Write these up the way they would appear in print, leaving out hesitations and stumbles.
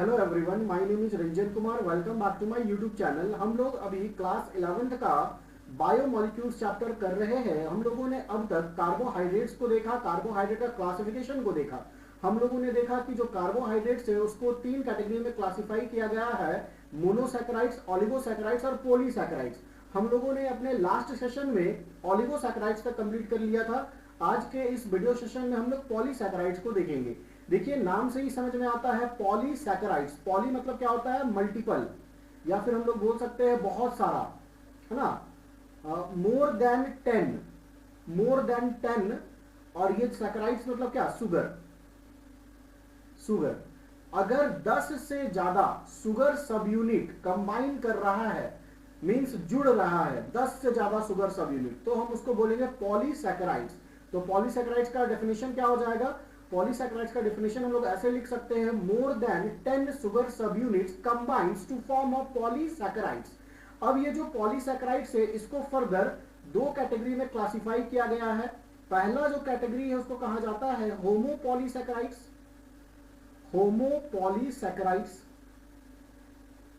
Hello everyone, my name is Ranjan Kumar. Welcome back to my YouTube channel. हम लोग अभी class 11th का biomolecules chapter कर रहे हैं। हम लोगों ने अब तक कार्बोहाइड्रेट्स को देखा, कार्बोहाइड्रेट का क्लासिफिकेशन को देखा। हम लोगों ने देखा कि जो कार्बोहाइड्रेट्स है उसको 3 कैटेगरी में क्लासिफाई किया गया है, मोनोसैकेराइड्स, ऑलिगोसैकेराइड्स और पॉलीसैकेराइड्स। हम लोगों ने अपने लास्ट सेशन में ऑलिगोसैकेराइड्स तक कंप्लीट कर लिया था। आज के इस वीडियो सेशन में हम लोग पॉलीसैकेराइड्स को देखेंगे। देखिए, नाम से ही समझ में आता है पॉलीसैकेराइड्स। पॉली मतलब क्या होता है? मल्टीपल, या फिर हम लोग बोल सकते हैं बहुत सारा, है ना। मोर देन 10, मोर देन 10। और ये सैकेराइड्स मतलब क्या? शुगर। शुगर अगर 10 से ज्यादा शुगर सब यूनिट कंबाइन कर रहा है, मींस जुड़ रहा है 10 से ज्यादा शुगर सब यूनिट, तो हम उसको बोलेंगे पॉलीसैकेराइड्स। तो पॉलीसैकेराइड्स का डेफिनेशन क्या हो जाएगा? पॉलीसैकेराइड्स का डेफिनेशन हम लोग ऐसे लिख सकते हैं, more than 10 sugar sub units combines to form a polysaccharides. अब ये जो पॉलीसैकेराइड्स है इसको फर्दर 2 कैटेगरी में क्लासिफाई किया गया है। पहला जो कैटेगरी है उसको कहा जाता है होमोपॉलीसैकेराइड्स, होमोपॉलीसैकेराइड्स।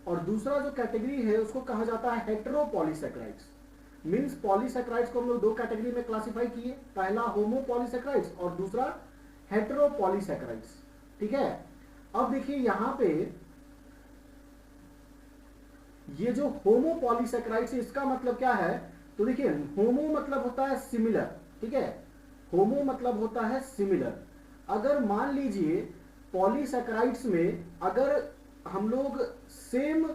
और दूसरा जो कैटेगरी है उसको कहा जाता है हेटेरोपॉलीसैकेराइड्स। मींस पॉलीसैकेराइड्स को हम लोग 2 कैटेगरी में क्लासिफाई किए, पहला होमोपॉलीसैकेराइड्स और दूसरा हेटेरोपॉलीसैकेराइड्स। ठीक है। अब देखिए यहां पे ये जो होमोपॉलीसैकेराइड्स है इसका मतलब क्या है? तो देखिए, होमो मतलब होता है सिमिलर, ठीक है। होमो मतलब होता है सिमिलर। अगर मान लीजिए पॉलीसैकेराइड्स में अगर हम लोग सेम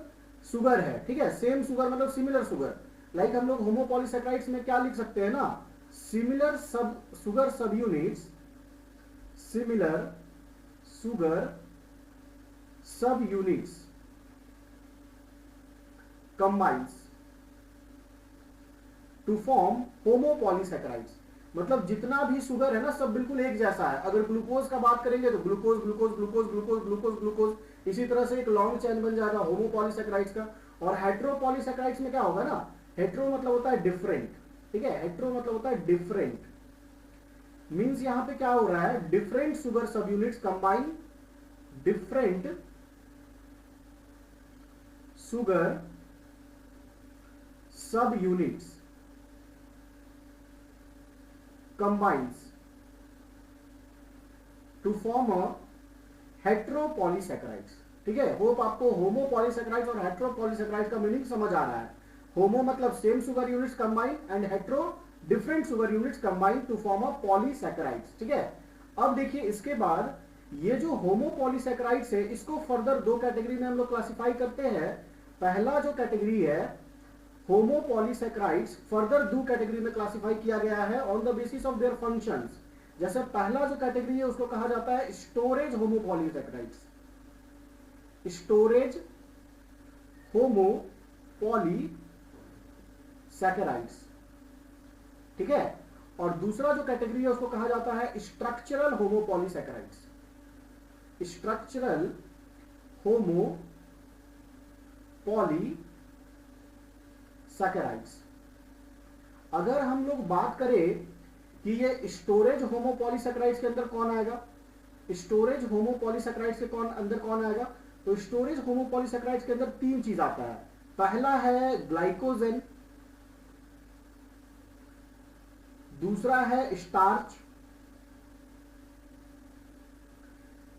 शुगर है, ठीक है, सेम शुगर मतलब सिमिलर शुगर, लाइक हम लोग होमोपॉलीसैकेराइड्स में क्या लिख सकते हैं ना, सिमिलर सब sugar sub units, similar sugar sub units combines to form होमोपॉलीसैकेराइड्स। मतलब जितना भी शुगर है ना सब बिल्कुल एक जैसा है। अगर ग्लूकोज का बात करेंगे तो glucose glucose glucose glucose glucose glucose, इसी तरह से एक लॉन्ग चेन बन जाएगा होमोपॉलीसैकेराइड्स का। और हेटेरोपॉलीसैकेराइड्स में क्या होगा ना, हेटेरो मतलब होता है डिफरेंट, ठीक है, हेटेरो मतलब होता है डिफरेंट। मींस यहां पे क्या हो रहा है, different sugar sub units combine, different sugar sub units combines to form a heteropolysaccharides। ठीक है, होप आपको होमोपॉलीसैकेराइड्स और हेटेरोपॉलीसैकेराइड्स का मीनिंग समझ आ रहा है। होमो मतलब same sugar units combine and hetero different sugar units combine to form a polysaccharides. ठीक है। अब देखिए इसके बाद ये जो होमोपॉलीसैकेराइड्स है इसको फर्दर 2 कैटेगरी में हम लोग क्लासिफाई करते हैं। पहला जो कैटेगरी है होमोपॉलीसैकेराइड्स फर्दर 2 कैटेगरी में क्लासिफाई किया गया है on the basis of their functions. जैसे पहला जो कैटेगरी है उसको कहा जाता है स्टोरेज होमोपॉलीसैकेराइड्स, स्टोरेज होमोपॉलीसैकेराइड्स, ठीक है। और दूसरा जो कैटेगरी है उसको कहा जाता है स्ट्रक्चरल होमोपॉलीसैकेराइड्स, स्ट्रक्चरल होमोपॉलीसैकेराइड्स। अगर हम लोग बात करें कि ये स्टोरेज होमोपॉलीसैकेराइड्स के अंदर कौन आएगा, स्टोरेज होमोपॉलीसैकेराइड्स के अंदर कौन आएगा, तो स्टोरेज होमोपॉलीसैकेराइड्स के अंदर 3 चीज आता है। पहला है ग्लाइकोजेन, दूसरा है स्टार्च,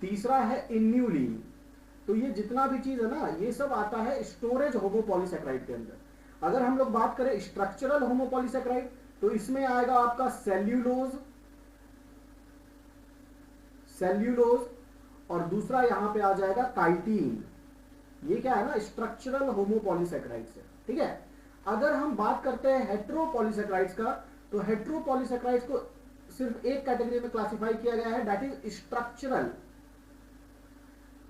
तीसरा है इन्यूलिन। तो ये जितना भी चीज है ना ये सब आता है स्टोरेज होमोपॉलीसैकेराइड के अंदर। अगर हम लोग बात करें स्ट्रक्चरल होमोपॉलीसैकेराइड तो इसमें आएगा आपका सेल्यूलोज, सेल्यूलोज, और दूसरा यहां पे आ जाएगा काइटिन। ये क्या है ना, स्ट्रक्चरल होमोपॉलीसैकेराइड्स है, ठीक है। अगर हम बात करते हैं हेटेरोपॉलीसैकेराइड्स का, तो हेटेरोपॉलीसैकेराइड्स को सिर्फ एक कैटेगरी में क्लासिफाई किया गया है, that is structural,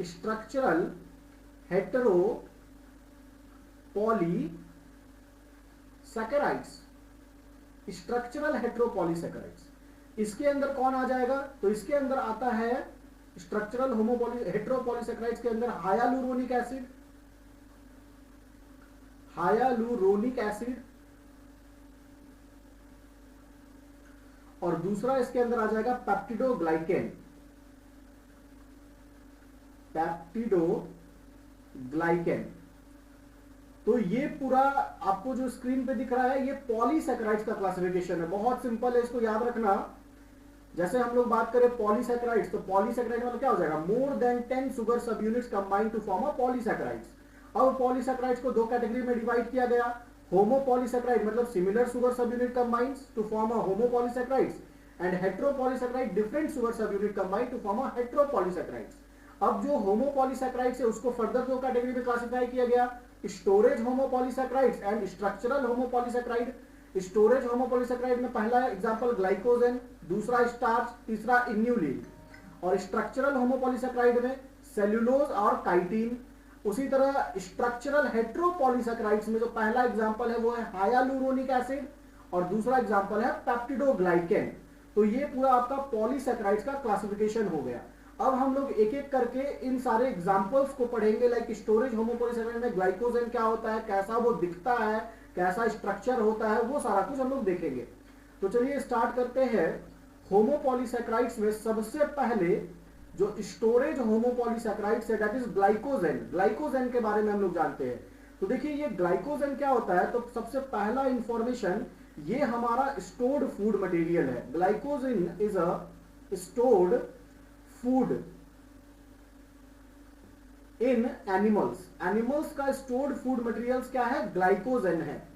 structural heteropolysaccharides, structural heteropolysaccharides. इसके अंदर कौन आ जाएगा, तो इसके अंदर आता है स्ट्रक्चरल हेटेरोपॉलीसैकेराइड्स के अंदर हायालुरोनिक एसिड, हायालुरोनिक एसिड, और दूसरा इसके अंदर आ जाएगा पेप्टिडोग्लाइकेन, पेप्टिडोग्लाइकेन। तो ये पूरा आपको जो स्क्रीन पे दिख रहा है ये पॉलीसैकेराइड्स का क्लासिफिकेशन है, बहुत सिंपल है, इसको याद रखना। जैसे हम लोग बात करें पॉलीसैकेराइड्स, तो पॉलीसैकेराइड मतलब क्या हो जाएगा, more than 10 sugar sub units combined to form a polysaccharides. अब पॉलीसैकेराइड्स को दो कैटेगरी में डिवाइड किया गया, होमोपॉलीसैकेराइड मतलब similar sugar sub unit combines to form a homopolysaccharides, and heteropolysaccharide different sugar sub unit combined to form a heteropolysaccharides. अब जो होमोपॉलीसैकेराइड्स है उसको फर्दर दो कैटेगरी में क्लासिफाई किया गया, storage homopolysaccharides and structural homopolysaccharide. Storage homopolysaccharide में पहला एग्जांपल ग्लाइकोजेन, दूसरा स्टार्च, तीसरा इन्यूलिन। और स्ट्रक्चरल होमोपॉलीसैकेराइड में सेल्यूलोज और काइटिन। उसी तरह स्ट्रक्चरल हेटेरोपॉलीसैकेराइड्स में जो पहला एग्जांपल है वो है हायालुरोनिक एसिड और दूसरा एग्जांपल है पेप्टिडोग्लाइकेन। तो ये पूरा आपका पॉलीसैकेराइड्स का क्लासिफिकेशन हो गया। अब हम लोग एक एक करके इन सारे एग्जांपल्स को पढ़ेंगे, लाइक स्टोरेज होमोपॉलीसैकेराइड में ग्लाइकोजेन क्या होता है, कैसा वो दिखता है, कैसा स्ट्रक्चर होता है, वो सारा कुछ हम लोग देखेंगे। तो चलिए स्टार्ट करते हैं। होमोपॉलीसैकेराइड्स में सबसे पहले जो स्टोरेज होमोपॉलीसैकेराइड्स है दैट इज ग्लाइकोजेन। ग्लाइकोजेन के बारे में हम लोग जानते हैं। तो देखिए ये ग्लाइकोजेन क्या होता है, तो सबसे पहला इंफॉर्मेशन, ये हमारा स्टोर्ड फूड मटेरियल है। Glycogen is a stored food in animals. Animals का स्टोर्ड फूड मटेरियल्स क्या है, ग्लाइकोजेन है।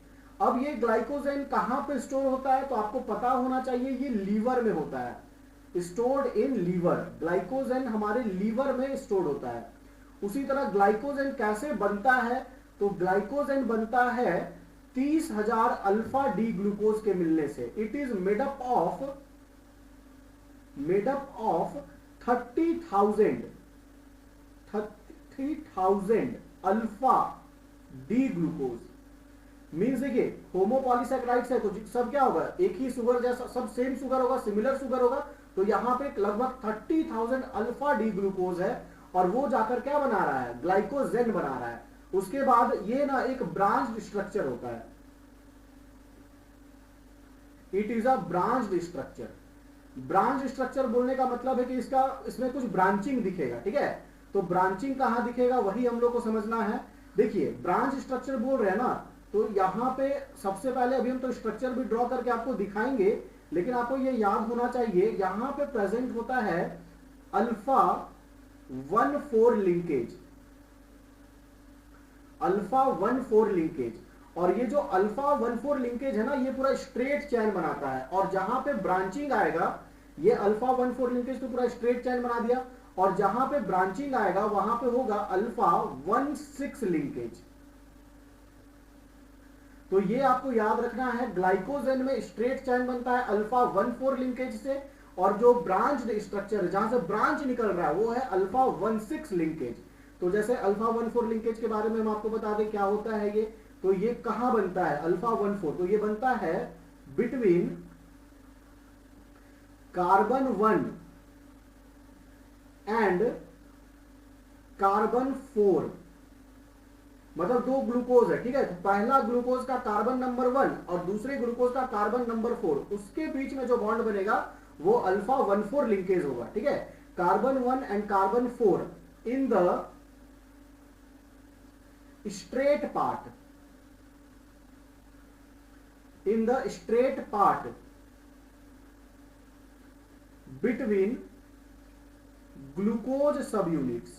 अब ये ग्लाइकोजेन कहां पे स्टोर होता है, तो आपको पता होना चाहिए ये लीवर में होता है, स्टोर्ड इन लीवर। ग्लाइकोजेन हमारे लीवर में स्टोर्ड होता है। उसी तरह ग्लाइकोजेन कैसे बनता है, तो ग्लाइकोजेन बनता है 30,000 अल्फा डी ग्लूकोज के मिलने से। It is made up of 30,000 alpha D glucose. Means देखिए होमोपॉलीसैकेराइड्स है तो सब क्या होगा, एक ही शुगर जैसा, सब सेम शुगर होगा, सिमिलर शुगर होगा। तो यहां पे लगभग 30,000 अल्फा डी ग्लूकोज है और वो जाकर क्या बना रहा है, ग्लाइकोजेन बना रहा है। उसके बाद ये ना एक ब्रांच्ड स्ट्रक्चर होता है, it is a branched structure. Branch structure बोलने का मतलब है कि इसमें कुछ ब्रांचिंग दिखेगा, ठीक है। तो ब्रांचिंग कहां दिखेगा वही हम लोग को समझना है। देखिए ब्रांच स्ट्रक्चर बोल रहे हैं ना, तो यहां पे सबसे पहले अभी हम तो स्ट्रक्चर भी ड्रॉ करके आपको दिखाएंगे, लेकिन आपको ये याद होना चाहिए यहां पे प्रेजेंट होता है अल्फा 1,4 लिंकेज, अल्फा 1,4 लिंकेज। और ये जो अल्फा 1,4 लिंकेज है ना, ये पूरा स्ट्रेट चैन बनाता है। और जहां पे ब्रांचिंग आएगा, ये अल्फा 1,4 लिंकेज तो पूरा स्ट्रेट चैन बना दिया, और जहां पे ब्रांचिंग आएगा वहां पे होगा अल्फा 1,6 लिंकेज। तो ये आपको याद रखना है, ग्लाइकोजेन में स्ट्रेट चैन बनता है अल्फा 1,4 लिंकेज से, और जो ब्रांच्ड स्ट्रक्चर जहां से ब्रांच निकल रहा है वो है अल्फा 1,6 लिंकेज। तो जैसे अल्फा 1,4 लिंकेज के बारे में हम आपको बता दें क्या होता है ये, तो ये कहां बनता है अल्फा 1,4, तो ये बनता है बिटवीन कार्बन 1 एंड कार्बन 4, मतलब दो ग्लूकोज है, ठीक है। तो पहला ग्लूकोज का कार्बन नंबर 1 और दूसरे ग्लूकोज का कार्बन नंबर 4, उसके बीच में जो बॉन्ड बनेगा वो अल्फा 1,4 लिंकेज होगा, ठीक है। Carbon 1 and carbon 4 in the straight part, in the straight part between glucose subunits,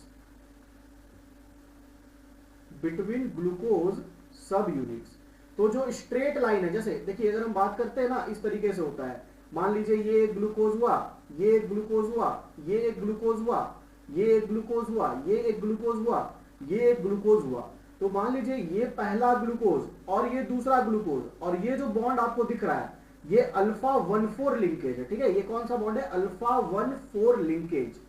between glucose subunits। तो जो स्ट्रेट लाइन है, जैसे देखिए अगर हम बात करते हैं ना, इस तरीके से होता है। मान लीजिए ये एक ग्लूकोज हुआ, ये एक ग्लूकोज हुआ, ये एक ग्लूकोज हुआ, ये एक ग्लूकोज हुआ, ये एक ग्लूकोज हुआ, ये एक ग्लूकोज हुआ। तो मान लीजिए ये पहला ग्लूकोज और ये दूसरा ग्लूकोज, और ये जो बॉन्ड आपको दिख रहा है ये अल्फा 1,4 लिंकेज है, ठीक है। ये कौन सा बॉन्ड है, अल्फा 1,4 लिंकेज।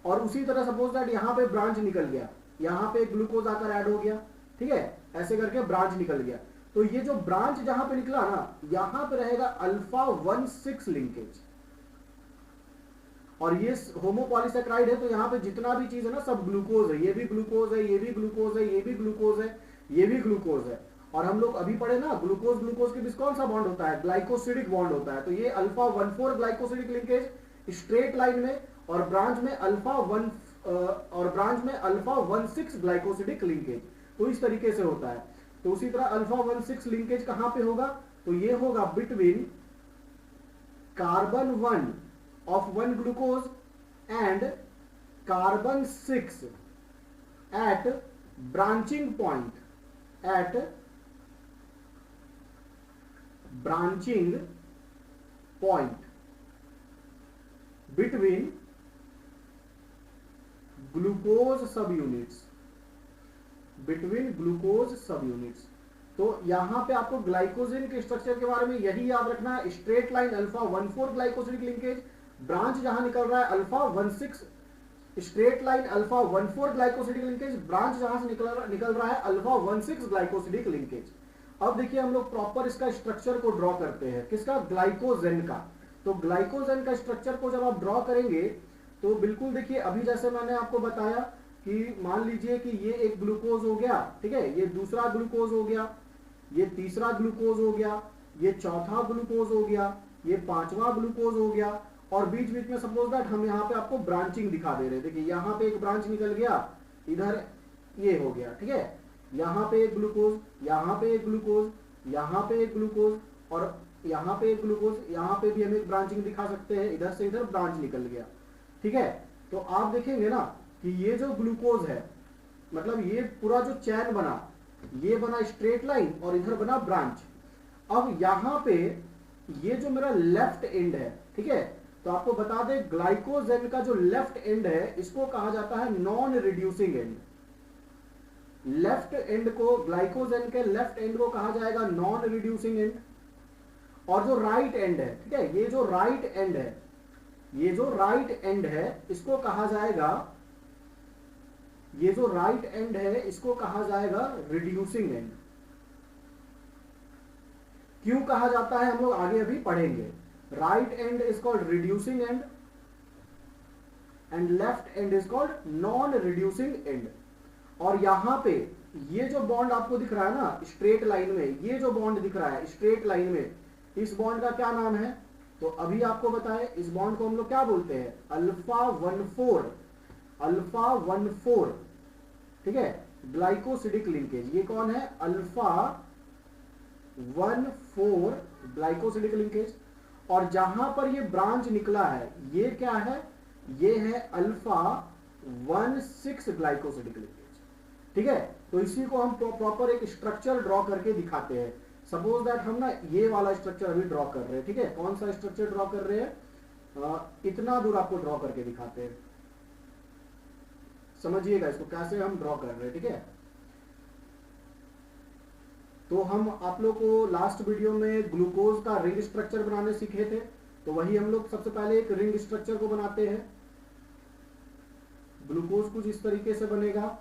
और उसी तरह सपोज दैट यहां पे ब्रांच निकल गया, यहां पे ग्लूकोज आकर ऐड हो गया, ठीक है, ऐसे करके ब्रांच निकल गया। तो ये जो ब्रांच जहां पे निकला ना, यहां पे रहेगा अल्फा 1,6 लिंकेज। और ये होमोपॉलीसैकेराइड है, तो यहां पे जितना भी चीज है ना सब ग्लूकोज है, ये भी ग्लूकोज है, ये भी ग्लूकोज है, ये भी ग्लूकोज है, ये भी ग्लूकोज है। और हम लोग अभी पढ़े ना ग्लूकोज ग्लूकोज के बीच कौन सा बॉन्ड होता है, ग्लाइकोसिडिक बॉन्ड होता है। तो ये alpha 1,4 glycosidic linkage straight line में, और ब्रांच में अल्फा और ब्रांच में अल्फा 1,6 ग्लाइकोसिडिक लिंकेज। तो इस तरीके से होता है। तो उसी तरह अल्फा 1,6 लिंकेज कहां पे होगा, तो ये होगा between carbon 1 of 1 glucose and carbon 6 at branching point, at branching point between glucose sub units, between glucose sub units. तो यहां पे आपको ग्लाइकोजन के स्ट्रक्चर के बारे में यही याद रखना है, straight line alpha 1,4 glycosidic linkage, branch जहां निकल रहा है alpha 1,6, straight line alpha 1,4 glycosidic linkage, branch जहां से निकल रहा है अल्फा 1,6 ग्लाइकोसिडिक लिंकेज। अब देखिए हम लोग प्रॉपर इसका स्ट्रक्चर को ड्रॉ करते हैं, किसका, ग्लाइकोजेन का। तो ग्लाइकोजेन का स्ट्रक्चर को जब आप ड्रॉ करेंगे तो बिल्कुल देखिए, अभी जैसे मैंने आपको बताया कि मान लीजिए कि ये एक ग्लूकोज हो गया, ठीक है, ये दूसरा ग्लूकोज हो गया, ये तीसरा ग्लूकोज हो गया, ये चौथा ग्लूकोज हो गया, ये पांचवा ग्लूकोज हो गया, और बीच बीच में सपोज दैट हम यहाँ पे आपको ब्रांचिंग दिखा दे रहे हैं। देखिए यहाँ पे एक ब्रांच निकल गया, इधर ये हो गया, ठीक है, यहाँ पे एक ग्लूकोज, यहाँ पे एक ग्लूकोज, यहाँ पे एक ग्लूकोज, और यहाँ पे एक ग्लूकोज, यहाँ पे भी हम एक ब्रांचिंग दिखा सकते हैं, इधर से इधर ब्रांच निकल गया, ठीक है। तो आप देखेंगे ना कि ये जो ग्लूकोज है, मतलब ये पूरा जो चैन बना, ये बना स्ट्रेट लाइन और इधर बना ब्रांच। अब यहां पे ये जो मेरा लेफ्ट एंड है, ठीक है, तो आपको बता दें ग्लाइकोजेन का जो लेफ्ट एंड है इसको कहा जाता है non reducing and. Left and को, ग्लाइकोजेन के लेफ्ट एंड को कहा जाएगा नॉन रिड्यूसिंग एंड। और जो राइट एंड है, ठीक है, ये जो राइट एंड है, ये जो राइट एंड है इसको कहा जाएगा, ये जो राइट एंड है इसको कहा जाएगा रिड्यूसिंग एंड। क्यों कहा जाता है हम लोग आगे अभी पढ़ेंगे। Right and is called reducing and and left and is called non reducing and. और यहां पे ये जो बॉन्ड आपको दिख रहा है ना स्ट्रेट लाइन में, ये जो बॉन्ड दिख रहा है स्ट्रेट लाइन में, इस बॉन्ड का क्या नाम है, तो अभी आपको बताएं, इस बॉन्ड को हम लोग क्या बोलते हैं, अल्फा 1,4, अल्फा 1,4, ठीक है, ग्लाइकोसिडिक लिंकेज। ये कौन है, अल्फा 1,4 ग्लाइकोसिडिक लिंकेज। और जहां पर ये ब्रांच निकला है ये क्या है, ये है अल्फा 1,6 ग्लाइकोसिडिक लिंकेज, ठीक है। तो इसी को हम प्रॉपर एक स्ट्रक्चर ड्रॉ करके दिखाते हैं। सपोज दैट हम ना ये वाला स्ट्रक्चर अभी ड्रॉ कर रहे हैं, ठीक है। कौन सा स्ट्रक्चर ड्रॉ कर रहे हैं, इतना दूर आपको ड्रॉ करके दिखाते हैं, समझिएगा इसको कैसे हम ड्रॉ कर रहे हैं, ठीक है। तो हम आप लोग को लास्ट वीडियो में ग्लूकोज का रिंग स्ट्रक्चर बनाने सीखे थे, तो वही हम लोग सबसे पहले एक रिंग स्ट्रक्चर को बनाते हैं। ग्लूकोज कुछ इस तरीके से बनेगा,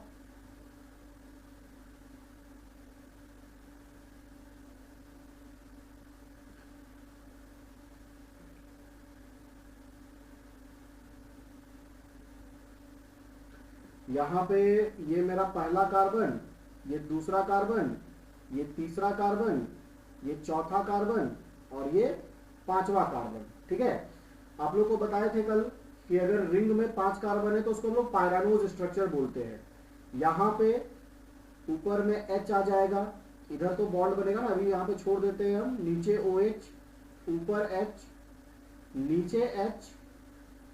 यहां पे ये मेरा पहला कार्बन, ये दूसरा कार्बन, ये तीसरा कार्बन, ये चौथा कार्बन और ये पांचवा कार्बन, ठीक है। आप लोग को बताए थे कल कि अगर रिंग में 5 कार्बन है तो उसको हम लोग पायरानोज स्ट्रक्चर बोलते हैं। यहां पे ऊपर में H आ जाएगा, इधर तो बॉन्ड बनेगा ना, अभी यहां पे छोड़ देते हैं हम, नीचे OH, ऊपर H, नीचे H,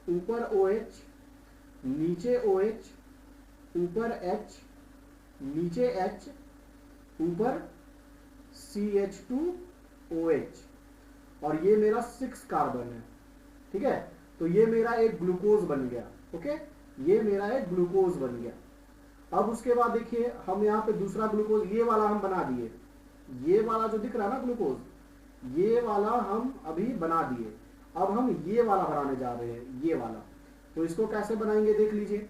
ऊपर OH, नीचे OH, ऊपर H, नीचे H, ऊपर CH2OH, और ये मेरा 6 कार्बन है, ठीक है। तो ये मेरा एक ग्लूकोज बन गया, ओके, ये मेरा एक ग्लूकोज बन गया। अब उसके बाद देखिए हम यहाँ पे दूसरा ग्लूकोज, ये वाला हम बना दिए, ये वाला जो दिख रहा है ना ग्लूकोज, ये वाला हम अभी बना दिए। अब हम ये वाला बनाने जा रहे हैं, ये वाला। तो इसको कैसे बनाएंगे देख लीजिए।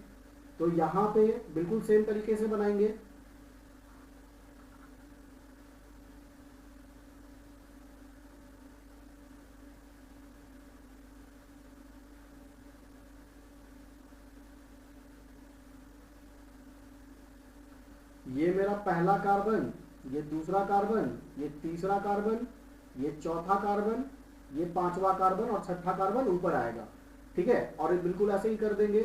तो यहां पे बिल्कुल सेम तरीके से बनाएंगे। ये मेरा पहला कार्बन, ये दूसरा कार्बन, ये तीसरा कार्बन, ये चौथा कार्बन, ये पांचवा कार्बन और छठा कार्बन ऊपर आएगा, ठीक है। और बिल्कुल ऐसे ही कर देंगे।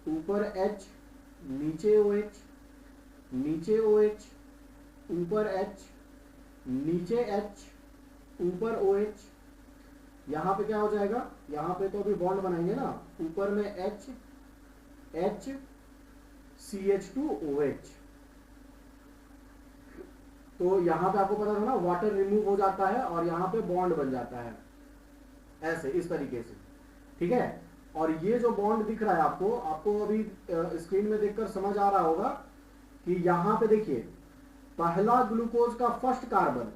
ऊपर H, नीचे OH, नीचे OH, ऊपर H, नीचे H, ऊपर OH। यहां पे क्या हो जाएगा, यहां पे तो अभी बॉन्ड बनाएंगे ना, ऊपर में H, H, CH2OH। तो यहां पे आपको पता था ना, वाटर रिमूव हो जाता है और यहां पे बॉन्ड बन जाता है, ऐसे इस तरीके से, ठीक है। और ये जो बॉन्ड दिख रहा है आपको अभी स्क्रीन में देखकर समझ आ रहा होगा कि यहां पे देखिए, पहला ग्लूकोज का फर्स्ट कार्बन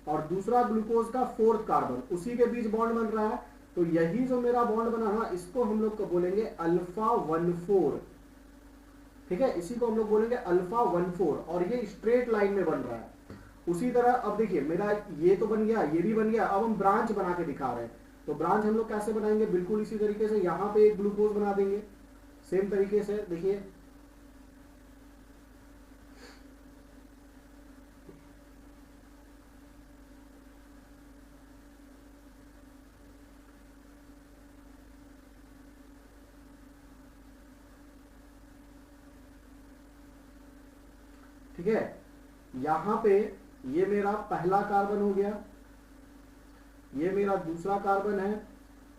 और दूसरा ग्लूकोज का फोर्थ कार्बन, उसी के बीच बॉन्ड बन रहा है। तो यही जो मेरा बॉन्ड बना ना, इसको हम लोग को बोलेंगे अल्फा 1,4, ठीक है, इसी को हम लोग बोलेंगे अल्फा 1,4, और ये स्ट्रेट लाइन में बन रहा है। उसी तरह अब देखिए, मेरा ये तो बन गया, ये भी बन गया, अब हम ब्रांच बना के दिखा रहे हैं। तो ब्रांच हम लोग कैसे बनाएंगे, बिल्कुल इसी तरीके से, यहां पे एक ग्लूकोज बना देंगे, सेम तरीके से देखिए, ठीक है। यहां पे ये मेरा पहला कार्बन हो गया, ये मेरा दूसरा कार्बन है,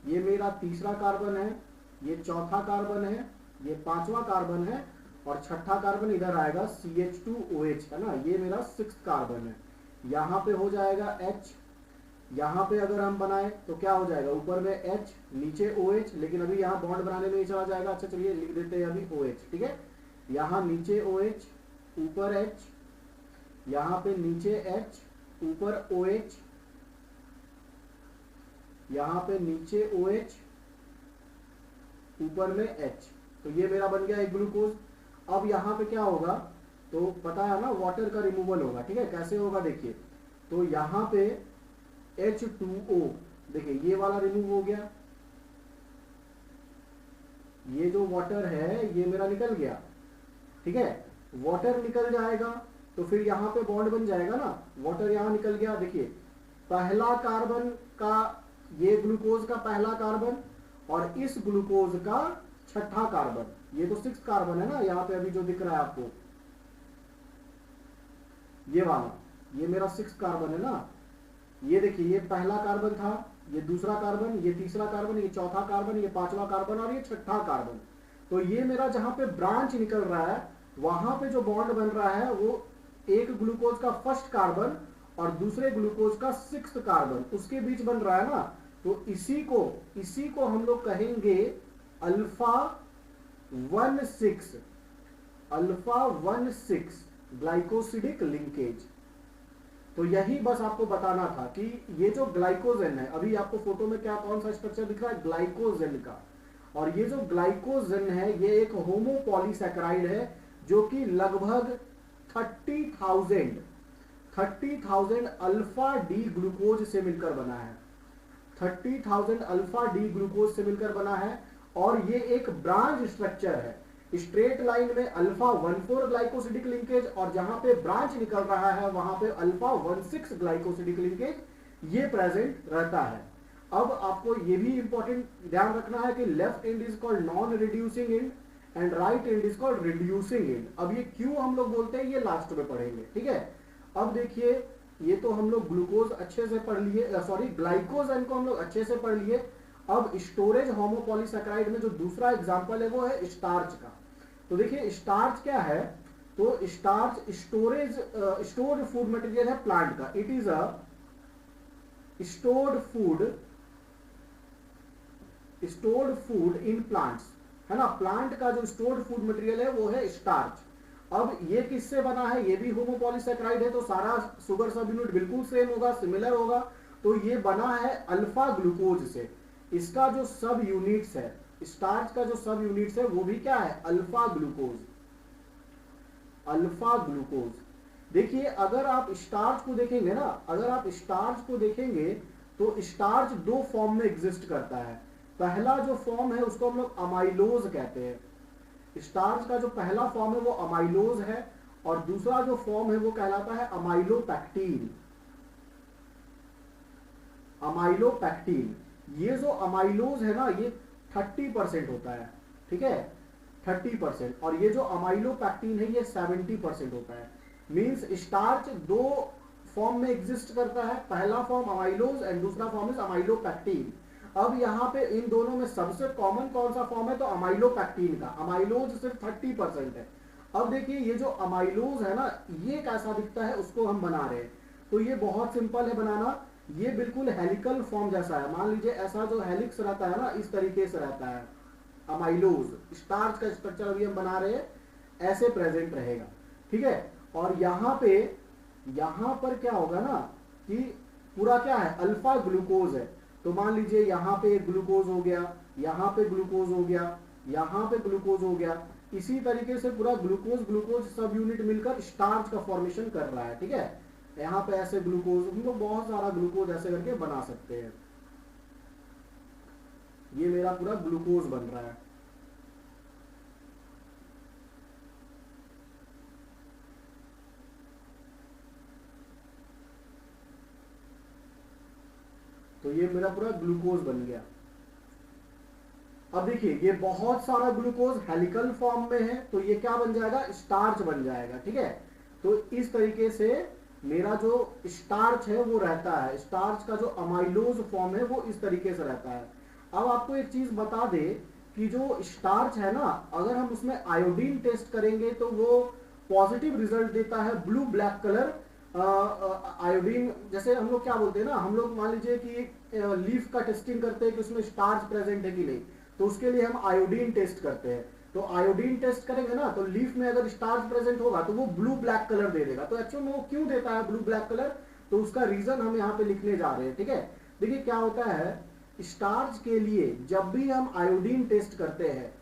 ये मेरा तीसरा कार्बन है, ये चौथा कार्बन है, ये पांचवा कार्बन है, और छठा कार्बन इधर आएगा CH2OH, है ना, ये मेरा 6th कार्बन है। यहां पे हो जाएगा H, यहां पे अगर हम बनाए तो क्या हो जाएगा, ऊपर में H, नीचे OH, लेकिन अभी यहां बॉन्ड बनाने में ही चला जाएगा। अच्छा चलिए लिख देते हैं अभी OH, ठीक है। यहां नीचे OH, ऊपर H, यहां पे नीचे H, ऊपर OH, यहां पे नीचे OH, ऊपर में H। तो ये मेरा बन गया एक ग्लूकोज। अब यहां पे क्या होगा, तो पता है ना, वाटर का रिमूवल होगा, ठीक है। कैसे होगा देखिए, तो यहां पे H2O, देखिए ये वाला रिमूव हो गया, ये जो वाटर है ये मेरा निकल गया, ठीक है। वाटर निकल जाएगा तो फिर यहां पे बॉन्ड बन जाएगा ना, वाटर यहां निकल गया। देखिए पहला कार्बन का, ये ग्लूकोज का पहला कार्बन और इस ग्लूकोज का छठा कार्बन, ये तो 6 कार्बन है ना, यहां पे अभी जो दिख रहा है आपको ये वाला, ये मेरा 6 कार्बन है ना। ये देखिए, ये पहला कार्बन था, ये दूसरा कार्बन, ये तीसरा कार्बन, ये चौथा कार्बन, ये पांचवा कार्बन और ये छठा कार्बन। तो ये मेरा जहां पे ब्रांच निकल रहा है, वहां पे जो बॉन्ड बन रहा है वो एक ग्लूकोज का फर्स्ट कार्बन और दूसरे ग्लूकोज का 6th कार्बन, उसके बीच बन रहा है ना। तो इसी को हम लोग कहेंगे अल्फा 1,6, अल्फा 1,6 ग्लाइकोसिडिक लिंकेज। तो यही बस आपको बताना था कि ये जो ग्लाइकोजेन है, अभी आपको फोटो में क्या कौन सा स्ट्रक्चर दिख रहा है, ग्लाइकोजेन का। और ये जो ग्लाइकोजेन है ये एक होमोपॉलीसैकेराइड है जो कि लगभग 30,000 अल्फा डी ग्लूकोज से मिलकर बना है, 30,000 अल्फा डी ग्लूकोज से मिलकर बना है। और ये एक ब्रांच स्ट्रक्चर है, स्ट्रेट लाइन में अल्फा 1,4 ग्लाइकोसिडिक लिंकेज, और जहां पे ब्रांच निकल रहा है वहां पे अल्फा 1,6 ग्लाइकोसिडिक लिंकेज ये प्रेजेंट रहता है। अब आपको ये भी इंपॉर्टेंट ध्यान रखना है कि left and is called non reducing and and right and is called reducing and. अब ये क्यों हम लोग बोलते हैं ये लास्ट में पढ़ेंगे, ठीक है। अब देखिए, ये तो हम लोग ग्लूकोज अच्छे से पढ़ लिए, सॉरी ग्लाइकोजेन को हम लोग अच्छे से पढ़ लिए। अब स्टोरेज होमोपॉलीसैकेराइड में जो दूसरा एग्जांपल है वो है स्टार्च का। तो देखिए स्टार्च क्या है, तो स्टार्च स्टोर्ड फूड मटेरियल है प्लांट का। It is a stored food in plants, है ना। प्लांट का जो स्टोर्ड फूड मटेरियल है वो है स्टार्च। अब ये किससे बना है, ये भी होमोपॉलीसैकेराइड है, तो सारा शुगर सब यूनिट बिल्कुल सेम होगा, सिमिलर होगा। तो ये बना है अल्फा ग्लूकोज से। इसका जो सब यूनिट्स है, स्टार्च का जो सब यूनिट्स है वो भी क्या है, अल्फा ग्लूकोज, अल्फा ग्लूकोज। देखिए अगर आप स्टार्च को देखेंगे ना, अगर आप स्टार्च को देखेंगे तो स्टार्च दो फॉर्म में एग्जिस्ट करता है। पहला जो फॉर्म है उसको हम लोग अमाइलोज कहते हैं, स्टार्च का जो पहला फॉर्म है वो अमाइलोज है, और दूसरा जो फॉर्म है वो कहलाता है अमाइलोपैक्टीन, अमाइलोपैक्टीन। ये जो अमाइलोज है ना ये 30% होता है, ठीक है। 30%, और ये जो अमाइलोपैक्टिन है ये 70% होता है। मींस स्टार्च दो फॉर्म में एग्जिस्ट करता है, पहला फॉर्म अमाइलोज एंड दूसरा फॉर्म इज अमाइलोपैक्टिन। अब यहाँ पे इन दोनों में सबसे कॉमन कौन सा फॉर्म है, तो अमाइलोपैक्टिन का। अमाइलोज सिर्फ 30% है। अब देखिए ये जो अमाइलोज है ना, ये कैसा दिखता है उसको हम बना रहे हैं। तो ये बहुत सिंपल है बनाना, ये बिल्कुल हेलिकल फॉर्म जैसा है। मान लीजिए ऐसा जो हेलिक्स रहता है ना, इस तरीके से रहता है अमाइलोज। स्टार्च का स्ट्रक्चर अभी हम बना रहे हैं, ऐसे प्रेजेंट रहेगा, ठीक है। और यहां पर क्या होगा ना कि पूरा क्या है, अल्फा ग्लूकोज है। तो मान लीजिए यहां पे ग्लूकोज हो गया, यहां पे ग्लूकोज हो गया, यहां पे ग्लूकोज हो गया। इसी तरीके से पूरा ग्लूकोज ग्लूकोज सब यूनिट मिलकर स्टार्च का फॉर्मेशन कर रहा है, ठीक है। यहां पे ऐसे ग्लूकोज, हम लोग बहुत सारा ग्लूकोज ऐसे करके बना सकते हैं। ये मेरा पूरा ग्लूकोज बन रहा है। तो ये मेरा पूरा ग्लूकोज बन गया। अब देखिए ये बहुत सारा ग्लूकोज हेलिकल फॉर्म में है, तो ये क्या बन जाएगा, स्टार्च बन जाएगा, ठीक है। तो इस तरीके से मेरा जो स्टार्च है वो रहता है। स्टार्च का जो अमाइलोज फॉर्म है वो इस तरीके से रहता है। अब आपको एक चीज बता दे कि जो स्टार्च है ना, अगर हम उसमें आयोडीन टेस्ट करेंगे तो वो पॉजिटिव रिजल्ट देता है, ब्लू ब्लैक कलर। आयोडीन जैसे हम लोग क्या बोलते हैं ना, हम लोग मान लीजिए कि लीफ का टेस्टिंग करते हैं कि उसमें स्टार्च प्रेजेंट है कि नहीं, तो उसके लिए हम आयोडीन टेस्ट करते हैं। तो आयोडीन टेस्ट करेंगे ना, तो लीफ में अगर स्टार्च प्रेजेंट होगा तो वो ब्लू ब्लैक कलर दे देगा। तो एक्चुअली में वो क्यों देता है ब्लू ब्लैक कलर, तो उसका रीजन हम यहाँ पे लिखने जा रहे हैं, ठीक है। देखिए क्या होता है, स्टार्च के लिए जब भी हम आयोडीन टेस्ट करते हैं,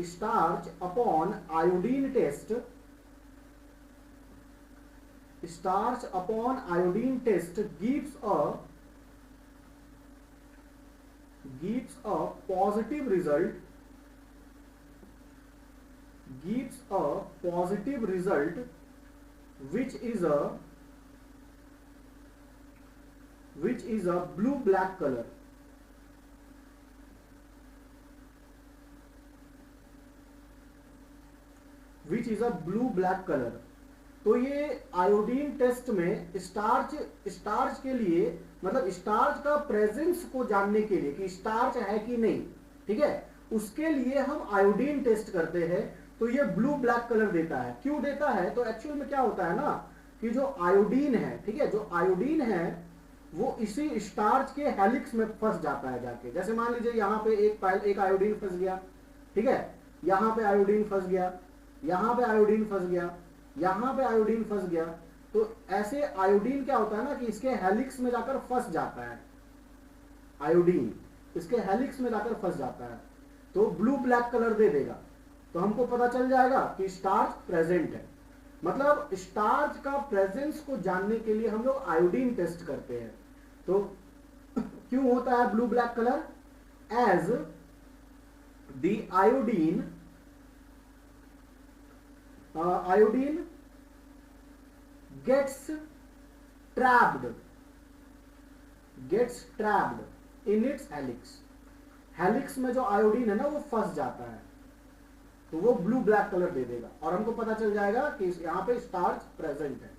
starch upon iodine test, starch upon iodine test gives a positive result, which is a blue black color. तो ये आयोडीन टेस्ट में स्टार्च के लिए, मतलब स्टार्च का प्रेजेंस को जानने के लिए कि स्टार्च है कि नहीं, ठीक है, उसके लिए हम आयोडीन टेस्ट करते हैं। तो ये ब्लू ब्लैक कलर देता है। क्यों देता है, तो एक्चुअल में क्या होता है ना कि जो आयोडीन है, ठीक है, जो आयोडीन है वो इसी स्टार्च के हेलिक्स में फंस जाता है जाके। जैसे मान लीजिए यहाँ पे एक आयोडीन फंस गया, ठीक है, यहाँ पे आयोडीन फंस गया, यहाँ पे आयोडीन फंस गया, यहां पे आयोडीन फंस गया। तो ऐसे आयोडीन क्या होता है ना कि इसके हेलिक्स में जाकर फंस जाता है, आयोडीन इसके हेलिक्स में जाकर फंस जाता है, तो ब्लू ब्लैक कलर दे देगा। तो हमको पता चल जाएगा कि स्टार्च प्रेजेंट है। मतलब स्टार्च का प्रेजेंस को जानने के लिए हम लोग आयोडीन टेस्ट करते हैं। तो क्यों होता है blue black colour, as the iodine gets trapped in its helix में जो आयोडीन है ना वो फंस जाता है, तो वो ब्लू ब्लैक कलर दे देगा और हमको पता चल जाएगा कि यहाँ पे स्टार्च प्रेजेंट है।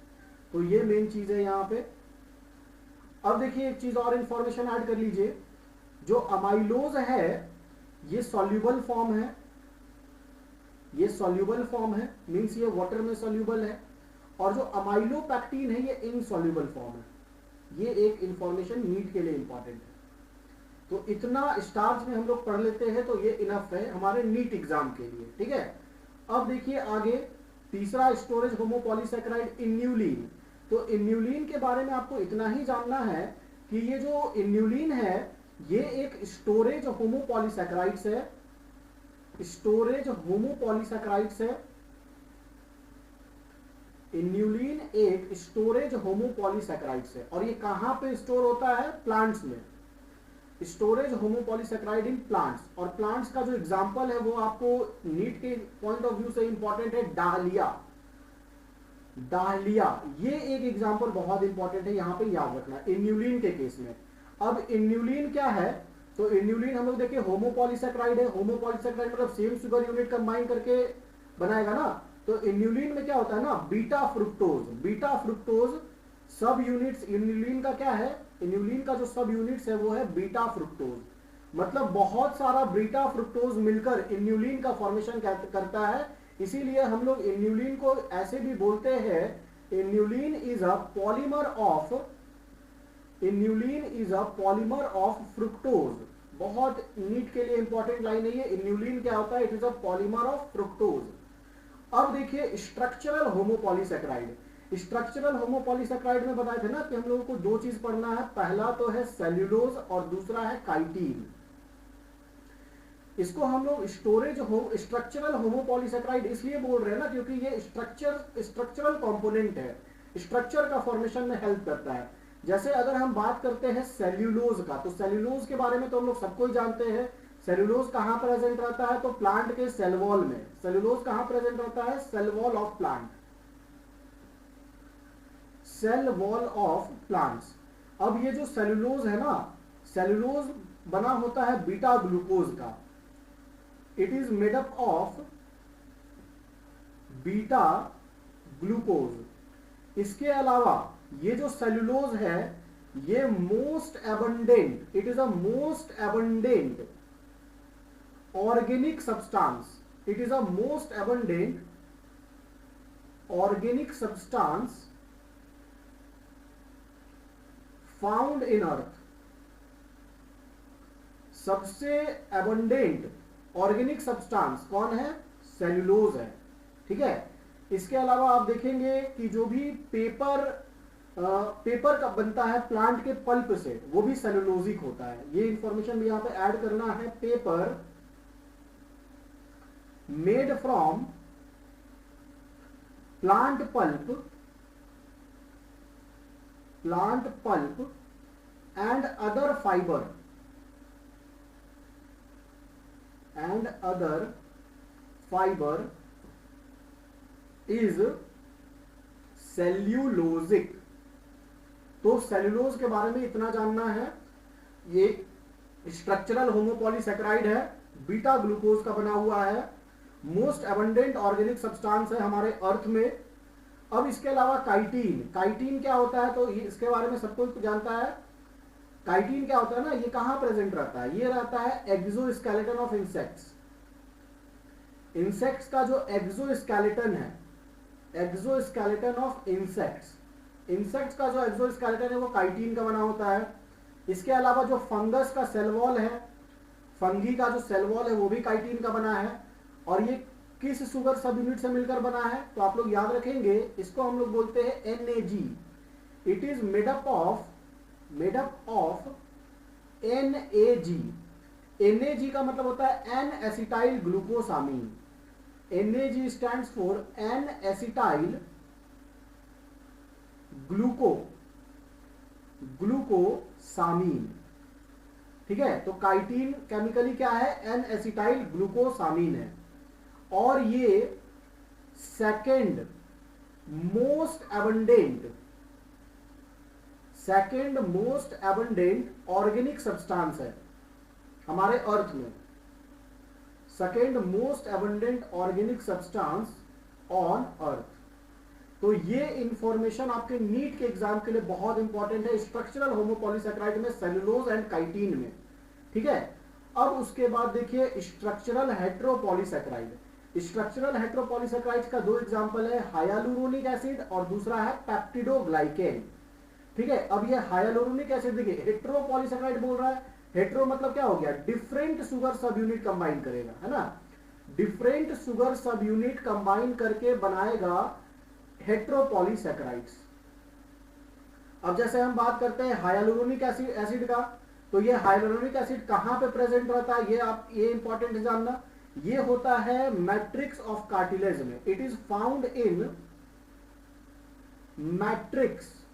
तो ये मेन चीज है यहाँ पे। अब देखिए एक चीज और इंफॉर्मेशन ऐड कर लीजिए, जो अमाइलोज है ये सॉल्यूबल फॉर्म है, ये सॉल्यूबल फॉर्म है, मींस ये वाटर में सॉल्यूबल है। और जो अमाइलोपैक्टिन है ये इनसॉल्यूबल फॉर्म है। ये एक इंफॉर्मेशन नीट के लिए इंपॉर्टेंट है। तो इतना स्टार्च में हम लोग पढ़ लेते हैं तो ये इनफ है हमारे नीट एग्जाम के लिए, ठीक है। अब देखिए आगे तीसरा स्टोरेज होमोपॉलीसैकेराइड इन्यूलिन। तो इन्यूलिन के बारे में आपको इतना ही जानना है कि ये जो इन्यूलिन है ये एक स्टोरेज होमोपॉलीसैकेराइड्स है, स्टोरेज होमोपॉलीसैकेराइड्स है। इन्यूलिन एक स्टोरेज होमोपॉलीसैकेराइड्स है और ये कहां पे स्टोर होता है, प्लांट्स में। स्टोरेज होमोपॉलीसैकेराइड इन प्लांट्स, और प्लांट्स का जो एग्जांपल है वो आपको नीट के पॉइंट ऑफ व्यू से इंपॉर्टेंट है, डाहलिया। डाहलिया ये एक एग्जांपल बहुत इंपॉर्टेंट है, यहां पे याद रखना इन्यूलिन के केस में। अब इन्यूलिन क्या है, तो इन्यूलिन हम लोग देखिए होमोपॉलीसेक्राइड है, होमोपॉलीसेक्राइड मतलब सेम शुगर यूनिट कंबाइन करके बनाएगा ना। तो इन्यूलिन में क्या होता है ना, बीटा फ्रुक्टोज, बीटा फ्रुक्टोज सब यूनिट्स, इन्यूलिन का क्या है, इन्यूलिन का जो सब यूनिट्स है वो है बीटा फ्रुक्टोज, मतलब बहुत सारा बीटा फ्रुक्टोज मिलकर इन्यूलिन का फॉर्मेशन करता है। इसीलिए हम लोग इन्यूलिन को ऐसे भी बोलते हैं, inulin is a polymer of, inulin is a polymer of fructose. बहुत नीट के लिए इंपॉर्टेंट लाइन है ये, इन्यूलिन क्या होता है, it is a polymer of fructose. अब देखिए स्ट्रक्चरल होमोपॉलीसेक्राइड, स्ट्रक्चरल होमोपॉलीसेक्राइड में बताए थे ना कि हम लोगों को दो चीज पढ़ना है, पहला तो है सेल्यूलोज और दूसरा है काइटिन। इसको हम लोग स्टोरेज हो स्ट्रक्चरल होमोपॉलीसेक्राइड इसलिए बोल रहे हैं ना क्योंकि ये स्ट्रक्चरल कंपोनेंट है, स्ट्रक्चर का फॉर्मेशन में हेल्प करता है। जैसे अगर हम बात करते हैं सेल्यूलोज का, तो सेल्यूलोज के बारे में तो हम लोग सबको ही जानते हैं। सेल्यूलोज कहां प्रेजेंट रहता है, तो प्लांट के सेल वॉल में। सेल्यूलोज कहां प्रेजेंट रहता है, cell wall of plant, cell wall of plants. अब ये जो सेल्यूलोज है ना, सेल्यूलोज बना होता है बीटा ग्लूकोज का, it is made up of beta glucose. इसके अलावा ये जो सेल्यूलोज है ये most abundant, it is a most abundant organic substance, it is a most abundant organic substance found in earth. सबसे एबंडेंट ऑर्गेनिक सब्सटेंस कौन है, सेल्यूलोज है, ठीक है। इसके अलावा आप देखेंगे कि जो भी पेपर का बनता है प्लांट के पल्प से, वो भी सेल्यूलोजिक होता है। ये इंफॉर्मेशन भी यहां पे ऐड करना है, paper made from plant pulp, plant pulp and other fiber is cellulosic। तो सेल्यूलोज के बारे में इतना जानना है। ये स्ट्रक्चरल होमोपॉलीसेक्राइड है, बीटा ग्लूकोज का बना हुआ है, मोस्ट एबंडेंट ऑर्गेनिक सब्सटेंस है हमारे अर्थ में। अब इसके अलावा काइटिन, काइटिन क्या होता है, तो इसके बारे में सबको जानता है। काइटिन क्या होता है ना, ये कहां प्रेजेंट रहता है, ये रहता है एक्सोस्केलेटन ऑफ इंसेक्ट्स। इंसेक्ट्स का जो एक्सोस्केलेटन है, एक्सोस्केलेटन ऑफ इंसेक्ट्स, इंसेक्ट्स का जो एक्सोस्केलेटन है वो काइटिन का बना होता है। इसके अलावा जो फंगस का सेल वॉल है, फंगी का जो सेल वॉल है वो भी काइटिन का बना है। और ये किस शुगर सब यूनिट से मिलकर बना है, तो आप लोग याद रखेंगे, इसको हम लोग बोलते हैं NAG। It is made up of NAG। NAG का मतलब होता है N acetyl glucosamine. NAG stands for N acetyl glucosamine, ठीक है। तो काइटिन केमिकली क्या है, एन एसिटाइल ग्लूकोसामीन है। और ये second most abundant organic substance है हमारे अर्थ में, second most abundant organic substance on earth. तो ये इंफॉर्मेशन आपके नीट के एग्जाम के लिए बहुत इंपॉर्टेंट है, स्ट्रक्चरल होमोपॉलीसेक्राइड में, सेल्यूलोज एंड काइटिन में, ठीक है। अब उसके बाद देखिए स्ट्रक्चरल हेट्रोपॉलीसेक्राइड। स्ट्रक्चरल हेट्रोपॉलीसेक्राइड्स का दो एग्जांपल है, हाइलुरोनिक एसिड और दूसरा है पेप्टिडोग्लाइकेन, ठीक है। अब ये हाइलुरोनिक एसिड देखिए हेट्रोपॉलीसेक्राइड बोल रहा है, हेट्रो मतलब क्या हो गया, different sugar sub unit combine करेगा, है ना, different sugar sub unit combine करके बनाएगा हेट्रोपॉलीसेक्राइड्स। अब जैसे हम बात करते हैं हाइलुरोनिक एसिड का, तो ये हाइलुरोनिक एसिड कहां पे प्रेजेंट रहता है, ये इंपॉर्टेंट है जानना। ये होता है मैट्रिक्स ऑफ कार्टिलेज में, it is found in matrix,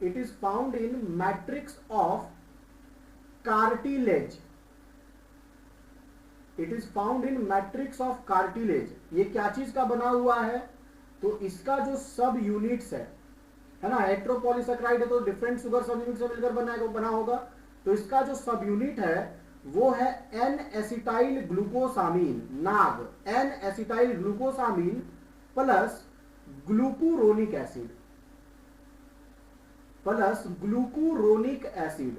it is found in matrix of cartilage, it is found in matrix of cartilage. ये क्या चीज का बना हुआ है, तो इसका जो सब यूनिट्स है ना, हेट्रोपॉलीसेक्राइड है तो डिफरेंट शुगर सब यूनिट से मिलकर बना होगा, तो इसका जो सब यूनिट है वो है N acetyl glucosamine, NAG, N acetyl glucosamine plus glucuronic acid, plus glucuronic acid,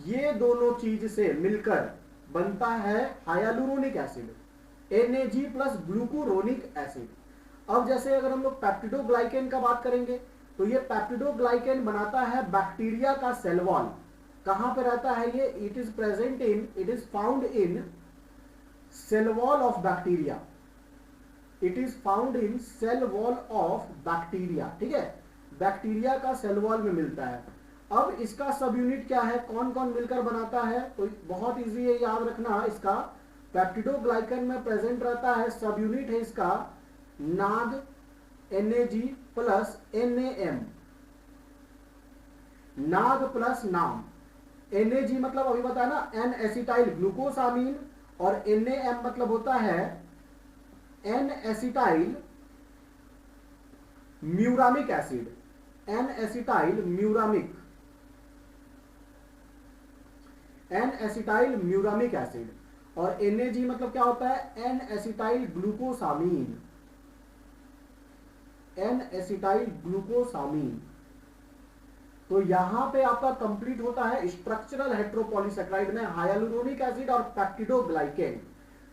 ये दोनों चीज से मिलकर बनता है hyaluronic acid, NaG plus glucuronic acid. अब जैसे अगर हम लोग पेप्टिडोग्लाइकेन का बात करेंगे तो ये पेप्टिडोग्लाइकेन बनाता है बैक्टीरिया का सेल वॉल। कहां पे रहता है ये? It is found in cell wall of bacteria, it is found in cell wall of bacteria, ठीक है, बैक्टीरिया का सेल वॉल में मिलता है। अब इसका सब यूनिट क्या है, कौन कौन मिलकर बनाता है? तो बहुत इजी है याद रखना, इसका पेप्टिडोग्लाइकन में प्रेजेंट रहता है, सब यूनिट है इसका नाग, NaG प्लस NaM, नाग प्लस नाम। NaG मतलब अभी बताया ना एन एसिटाइल ग्लूकोसामीन, और NaM मतलब होता है N acetyl muramic acid, N acetyl muramic, N acetyl muramic acid. और NaG मतलब क्या होता है? N acetyl glucosamine, N acetyl glucosamine. तो यहां पे आपका कंप्लीट होता है स्ट्रक्चरल हेट्रोपॉलीसेक्राइड में हाइलुरोनिक एसिड और पेप्टिडोग्लाइकेन।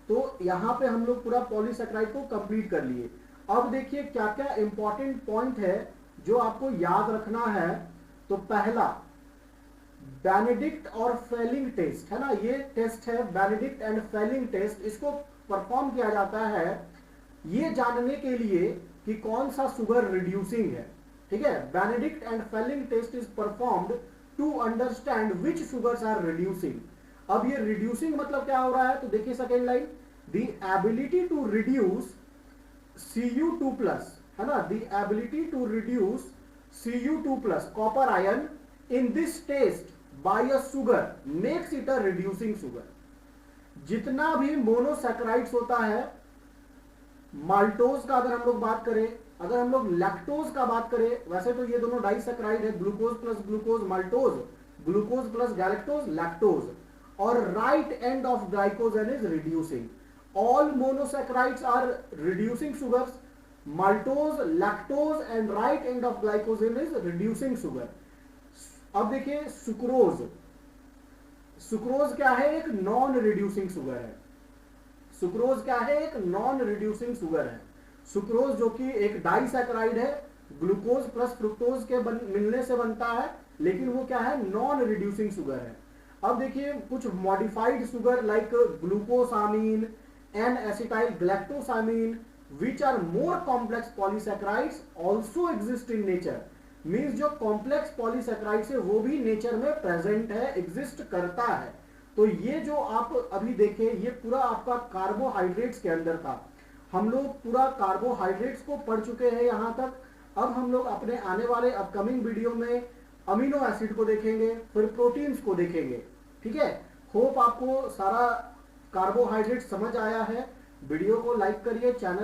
तो यहां पे हम लोग पूरा पॉलीसेक्राइड को कंप्लीट कर लिए। अब देखिए क्या क्या इंपॉर्टेंट पॉइंट है जो आपको याद रखना है। तो पहला बेनेडिक्ट और फेलिंग टेस्ट है ना, ये टेस्ट है बेनेडिक्ट एंड फेलिंग टेस्ट। इसको परफॉर्म किया जाता है ये जानने के लिए कि कौन सा शुगर रिड्यूसिंग है, ठीक है। Benedict and Fehling test is performed to understand which sugars are reducing. अब ये रिड्यूसिंग मतलब क्या हो रहा है? तो देखिए second line, the ability to reduce Cu2+, है ना, the ability to reduce Cu2+ copper ion in this test by a sugar makes it a reducing sugar. जितना भी मोनोसैकेराइड्स होता है, माल्टोज का अगर हम लोग बात करें, अगर हम लोग लैक्टोज का बात करें, वैसे तो ये दोनों डाइसैकेराइड है, glucose plus glucose maltose, glucose plus galactose lactose, और right end of glycogen is reducing. All monosaccharides are reducing sugars, maltose, lactose and right end of glycogen is reducing sugar। अब देखिए सुक्रोज, सुक्रोज क्या है? एक non reducing sugar है। Sucrose क्या है? एक नॉन रिड्यूसिंग शुगर है। सुक्रोज जो कि एक डाइसैकेराइड है, ग्लूकोज प्लस फ्रुक्टोज के मिलने से बनता है, लेकिन वो क्या है? नॉन रिड्यूसिंग शुगर है। अब देखिए कुछ modified sugar like glucosamine, N acetyl galactosamine which are more complex polysaccharides also exist in nature। Means जो कॉम्प्लेक्स पॉलीसैकेराइड्स है वो भी नेचर में प्रेजेंट है, एग्जिस्ट करता है। तो ये जो आप अभी देखे ये पूरा आपका कार्बोहाइड्रेट्स के अंदर था। हम लोग पूरा कार्बोहाइड्रेट्स को पढ़ चुके हैं यहां तक। अब हम लोग अपने आने वाले अपकमिंग वीडियो में अमीनो एसिड को देखेंगे, फिर प्रोटीन्स को देखेंगे, ठीक है। होप आपको सारा कार्बोहाइड्रेट समझ आया है। वीडियो को लाइक करिए, चैनल